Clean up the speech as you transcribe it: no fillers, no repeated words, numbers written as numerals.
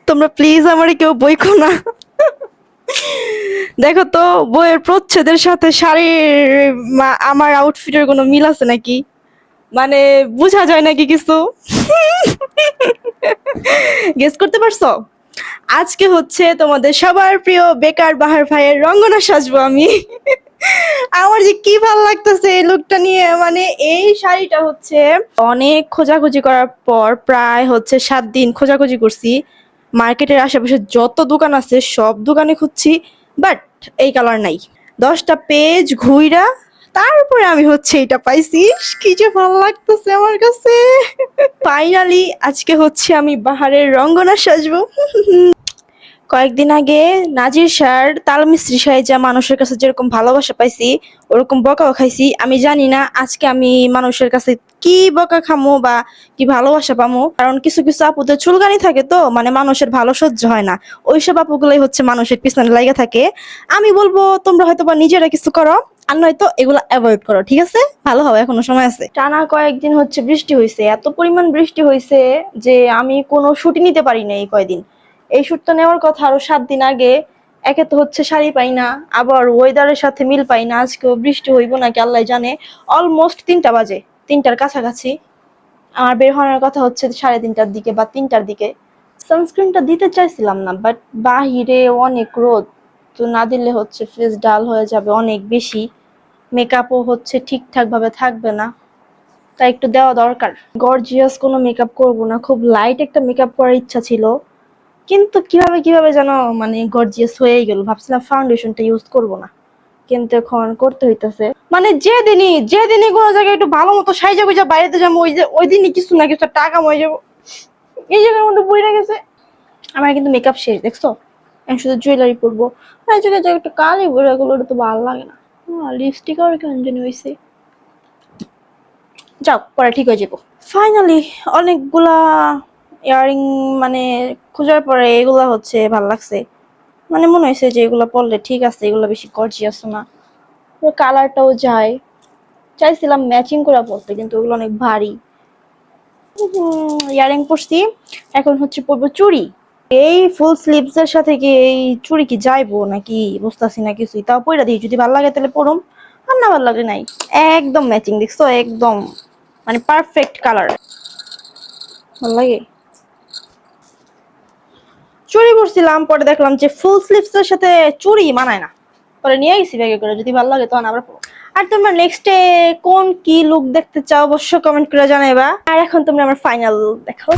তোমরা প্লিজ আমারে কেউ বইকো না। দেখো তো বইয়ের প্রচ্ছেদের সাথে শাড়ির আমার আউটফিটের কোনো মিল আছে নাকি? মানে বোঝা যায় নাকি কিছু? গেস করতে পারছো? আজকে হচ্ছে তোমাদের সবার প্রিয় বেকার বাহার ভাইয়ের রঙ্গনা সাজবো আমি। আমার যে কি ভালো লাগতেছে এই লুকটা নিয়ে, মানে এই শাড়িটা হচ্ছে অনেক খোঁজাখুঁজি করার পর প্রায় হচ্ছে 7 দিন খোঁজাখুঁজি করছি। মার্কেটের আশেপাশে যত দোকান আছে সব দোকানে খুঁজছি, বাট এই কালার নাই। 10টা পেজ ঘুইরা তারপরে আমি হচ্ছে এটা পাইছি। কি যে ভালো লাগতেছে আমার কাছে। ফাইনালি আজকে হচ্ছে আমি বাহারের রঙ্গনা সাজবো। কয়েকদিন আগে নাজির স্যার তাল মিস্ত্রি সাহেজা মানুষের কাছে যেরকম ভালোবাসা পাইছি ওরকম বকাও খাইছি। আমি জানি না আজকে আমি মানুষের কাছে কি বকা খামো বা কি ভালোবাসা পামো, কারণ কিছু কিছু আপুদের চুলকানি থাকে, তো মানে মানুষের ভালো সহ্য হয় না। ওইসব আপুগুলাই হচ্ছে মানুষের পিছনে লাগা থাকে। আমি বলবো তোমরা হয়তো বা নিজেরা কিছু করো, আর নয়তো এগুলো অ্যাভয়েড করো, ঠিক আছে? ভালো হবে, এখনো সময় আছে। টানা কয়েকদিন হচ্ছে বৃষ্টি হয়েছে, এত পরিমাণ বৃষ্টি হয়েছে যে আমি কোনো ছুটি নিতে পারি না এই কয়দিন। এই শ্যুটটা নেওয়ার কথা আরো 7 দিন আগে। একে তো হচ্ছে শাড়ি পাই না, আবার ওয়েদারের সাথে মিল পাই না, আজকেও বৃষ্টি হইব নাকি আল্লাহ জানে। অলমোস্ট 3টা বাজে, 3টার কাছাকাছি। আমার বের হওয়ার কথা হচ্ছে 3:30টার দিকে বা 3টার দিকে। সানস্ক্রিনটা দিতে চাইছিলাম না, বাট বাহিরে অনেক রোদ, তো না দিলে হচ্ছে ফেস ডাল হয়ে যাবে অনেক বেশি। মেকআপও হচ্ছে ঠিকঠাক ভাবে থাকবে না, তাই একটু দেওয়া দরকার। গর্জিয়াস কোনো মেকআপ করবো না, খুব লাইট একটা মেকআপ করার ইচ্ছা ছিল, কিন্তু কিভাবে কিভাবে যেন মানে গর্জিয়াস হয়েই গেল। ভাবছিলাম ফাউন্ডেশনটা ইউজ করব না, কিন্তু এখন করতে হইতেছে। মানে যেদিনই কোনো জায়গায় একটু ভালো মতো সাইজা গুজা বাইরেতে যাবো, ওই দিনই কিছু না কিছু টাকা হয়ে যাবো। এই জায়গার মধ্যে বইরা গেছে। আমার কিন্তু মেকআপ শেষ, দেখছো? আমি শুধু জুয়েলারি পরবো। আর এই জায়গায় একটা কালি বইরা গুলো তো ভালো লাগে না। লিপস্টিক আর কেন জানি হয়েছে। যাও, পরে ঠিক হয়ে যাবো। ফাইনালি অনেকগুলা ইয়ারিং মানে খোঁজার পরে এগুলা হচ্ছে ভালো লাগছে। মানে মনে হয়েছে যে এগুলো পরলে ঠিক আছে, এগুলো বেশি গর্জিয়াস না, কালারটাও যায়। চাইছিলাম ম্যাচিং করে পরতে, কিন্তু ওগুলো অনেক ভারী। ইয়ারিং পরছি, এখন হচ্ছে পরবো চুড়ি। এই ফুল স্লিভস এর সাথে কি এই চুড়ি কি যাইবো নাকি বুঝতেছি না কিছুই। তাও পইরা দিই, যদি ভালো লাগে তাহলে পরুম, আর না ভালো লাগে নাই। একদম ম্যাচিং, দেখছো? একদম মানে পারফেক্ট কালার, ভালো লাগে। চুড়ি পরছিলাম, পরে দেখলাম যে ফুল স্লিভস এর সাথে চুড়ি মানায় না, পরে নিয়ে গেছি ব্যাগে করে। যদি ভালো লাগে তখন আবার পরবো। আর তোমরা নেক্সটে কোন কি লুক দেখতে চাও অবশ্যই কমেন্ট করে জানাইবা। আর এখন তোমরা আমার ফাইনাল দেখাও।